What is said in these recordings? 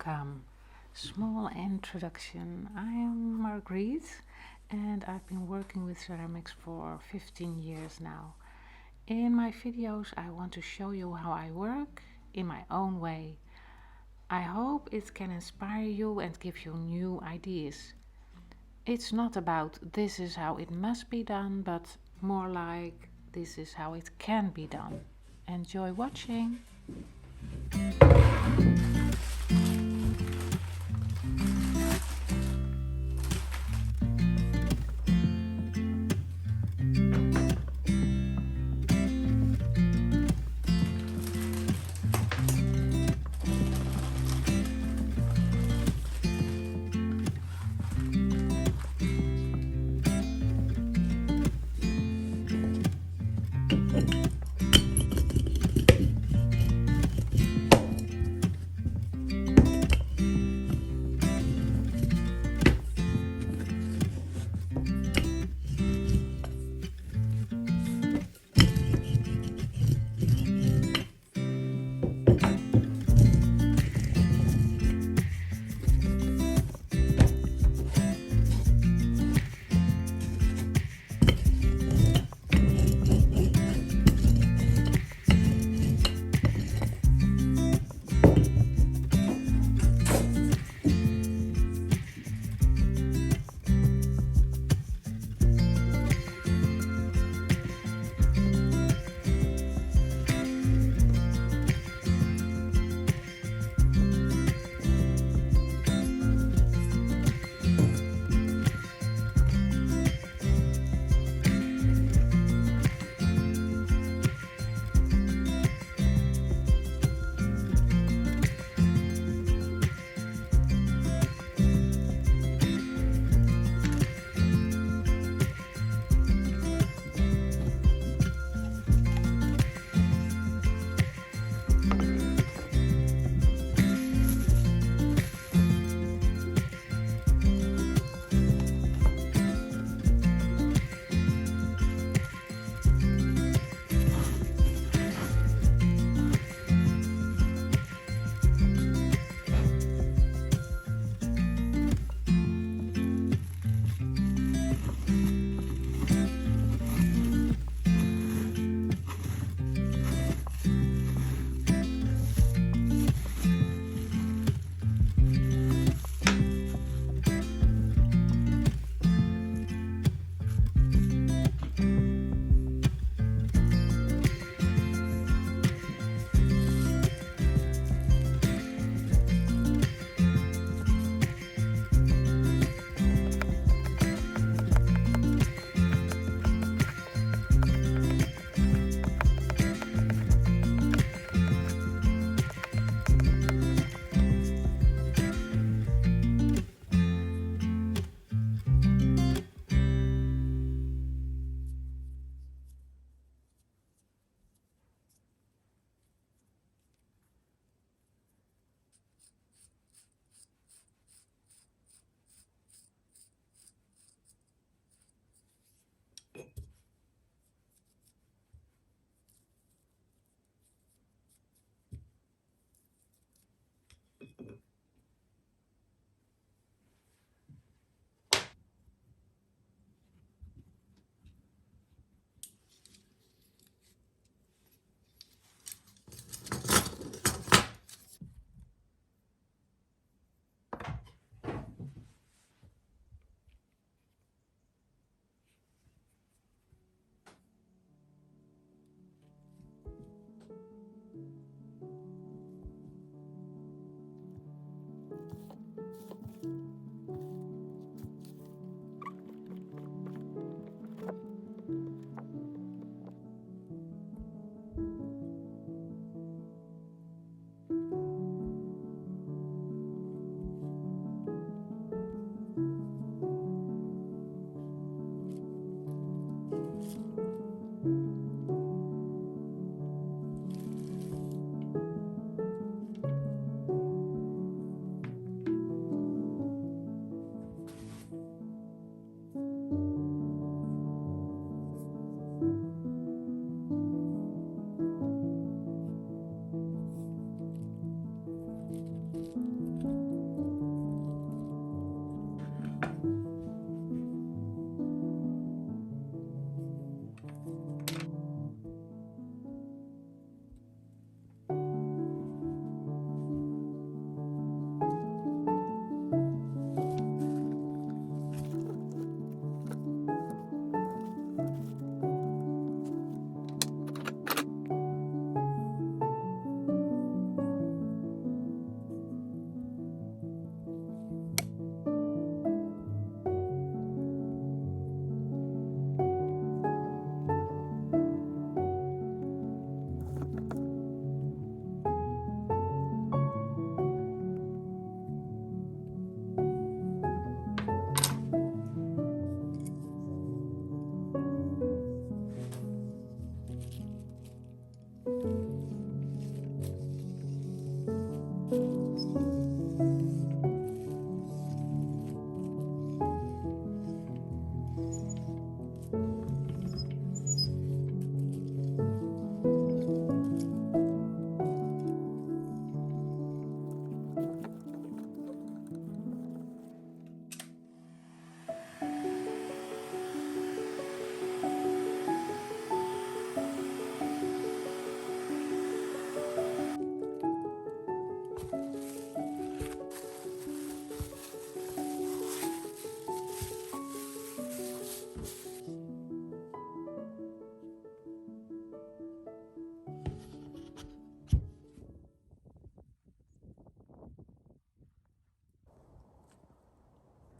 welcome. Small introduction. I am Marguerite and I've been working with ceramics for 15 years now. In my videos I want to show you how I work in my own way. I hope it can inspire you and give you new ideas. It's not about this is how it must be done, but more like this is how it can be done. Enjoy watching!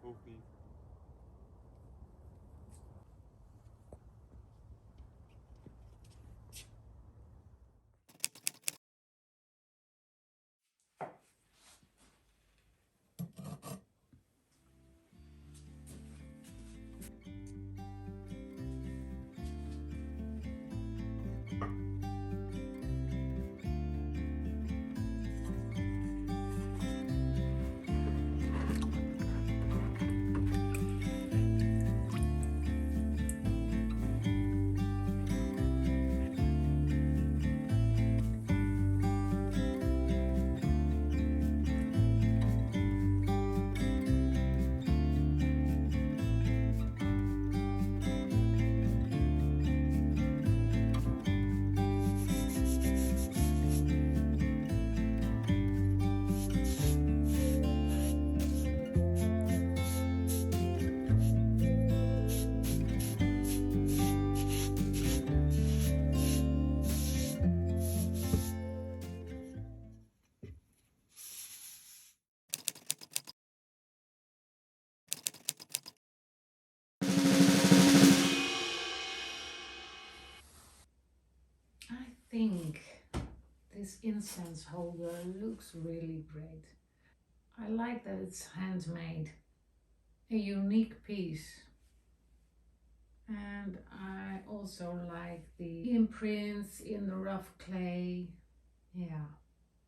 coffee. I think this incense holder looks really great. I like that it's handmade, a unique piece. And I also like the imprints in the rough clay. Yeah,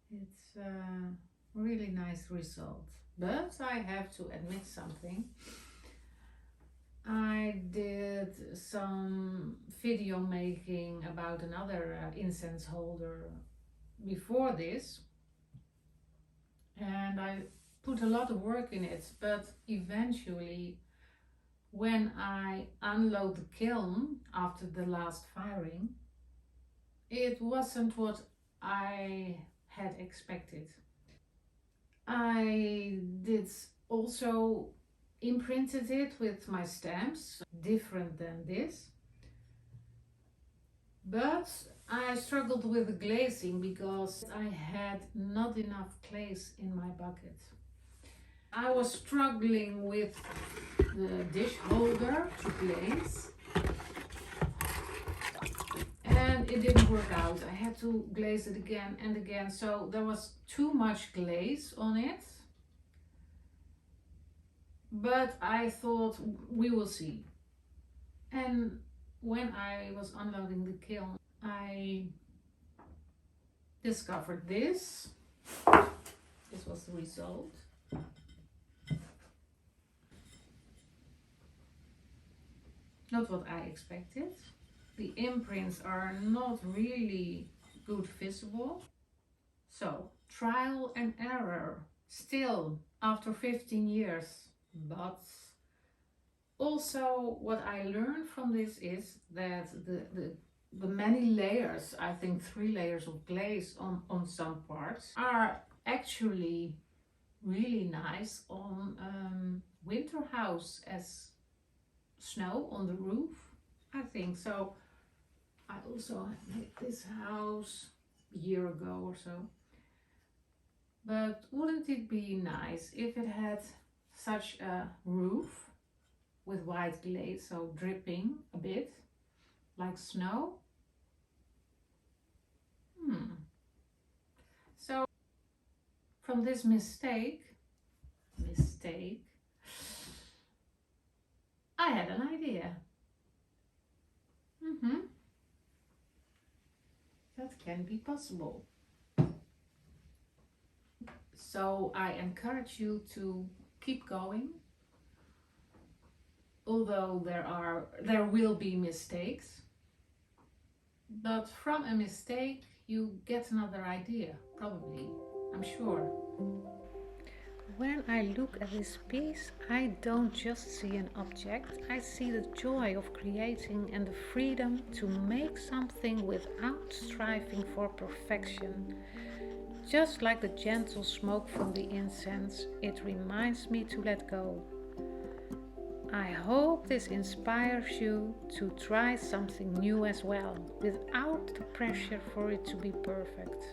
it's a really nice result. But I have to admit something. I did some video making about another incense holder before this, and I put a lot of work in it, but eventually when I unload the kiln after the last firing, it wasn't what I had expected. I did also imprinted it with my stamps, different than this. But I struggled with the glazing because I had not enough glaze in my bucket. I was struggling with the dish holder to glaze, and it didn't work out. I had to glaze it again and again, so there was too much glaze on it. But I thought, we will see. And when I was unloading the kiln, I discovered this. This was the result. Not what I expected. The imprints are not really good visible. So, trial and error still after 15 years. But also what I learned from this is that the many layers, I think 3 layers of glaze on some parts, are actually really nice on winter house as snow on the roof. I think so. I also made this house a year ago or so. But wouldn't it be nice if it had such a roof with white glaze, so dripping a bit like snow? So from this mistake, I had an idea. That can be possible. So I encourage you to keep going. Although there will be mistakes, but from a mistake you get another idea, probably, I'm sure. When I look at this piece, I don't just see an object, I see the joy of creating and the freedom to make something without striving for perfection. Just like the gentle smoke from the incense, it reminds me to let go. I hope this inspires you to try something new as well, without the pressure for it to be perfect.